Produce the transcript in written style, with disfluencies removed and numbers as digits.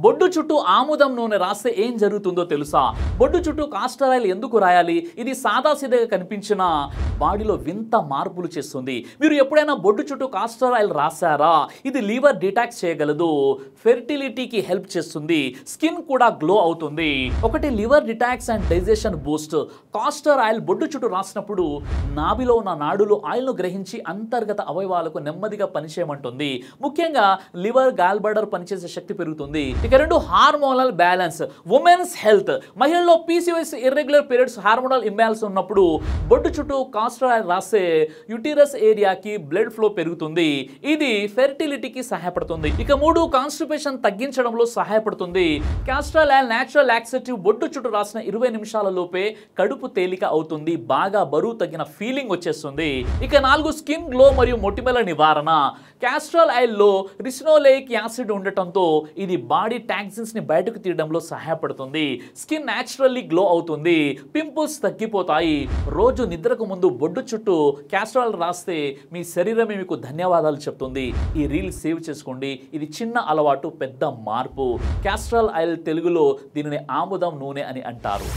బొడ్డు చుట్టూ ఆముదం నూనె రాస్తే ఏం జరుగుతుందో తెలుసా? బొడ్డు చుట్టూ కాస్టర్ ఆయిల్ ఎందుకు రాయాలి? ఇది సాదాసీదాగా కనిపించిన బాడీలో వింత మార్పులు చేస్తుంది. మీరు ఎప్పుడైనా బొడ్డు చుట్టూ కాస్టర్ ఆయిల్ రాశారా? ఇది లివర్ డిటాక్స్ చేయగలదు, ఫెర్టిలిటీకి హెల్ప్ చేస్తుంది, స్కిన్ కూడా గ్లో అవుతుంది. ఒకటి liver detox and digestion boost. Castor oil బొడ్డు చుట్టూ రాసినప్పుడు నాభిలో ఉన్న నాడులు ఆయిల్ను గ్రహించి అంతర్గత అవయవాలకు నెమ్మదిగా పనిచేయమంటుంది. ముఖ్యంగా లివర్, గాల్బ్లాడర్ పనిచేసే శక్తి పెరుగుతుంది. ఇక రెండు, హార్మోనల్ బ్యాలెన్స్. Women's health. మహిళల్లో PCOS, irregular periods, hormonal imbalance ఉన్నప్పుడు బొడ్డు చుట్టూ కాస్టర్ ఆయిల్ రాస్తే యూటిరస్ ఏరియాకి బ్లడ్ ఫ్లో పెరుగుతుంది. ఇది ఫెర్టిలిటీకి సహాయపడుతుంది. ఇక మూడు, కాన్స్టిపేషన్ తగ్గించడంలో సహాయపడుతుంది. Castor oil natural laxative. బొడ్డు చుట్టూ రాసిన 20 నిమిషాల లోపే కడుపు తేలిక అవుతుంది, బాగా బరువు తగ్గిన ఫీలింగ్ వచ్చేస్తుంది. ఇక నాలుగు, స్కిన్ గ్లో మరియు మొటిమల నివారణ. కాస్టర్ ఆయిల్లో రిసినోలేయిక్ యాసిడ్ ఉండటంతో ఇది బాడీ టాక్సిన్స్ ని బయటకు తీయడంలో సహాయపడుతుంది. స్కిన్ న్యాచురల్లీ గ్లో అవుతుంది, పింపుల్స్ తగ్గిపోతాయి. రోజు నిద్రకు ముందు బొడ్డు చుట్టూ కాస్టర్ ఆయిల్ రాస్తే మీ శరీరమే మీకు ధన్యవాదాలు చెప్తుంది. ఈ రీల్ సేవ్ చేసుకోండి. ఇది చిన్న అలవాటు, పెద్ద మార్పు. కాస్టర్ ఆయిల్ తెలుగులో దీనిని ఆముదం నూనె అని అంటారు.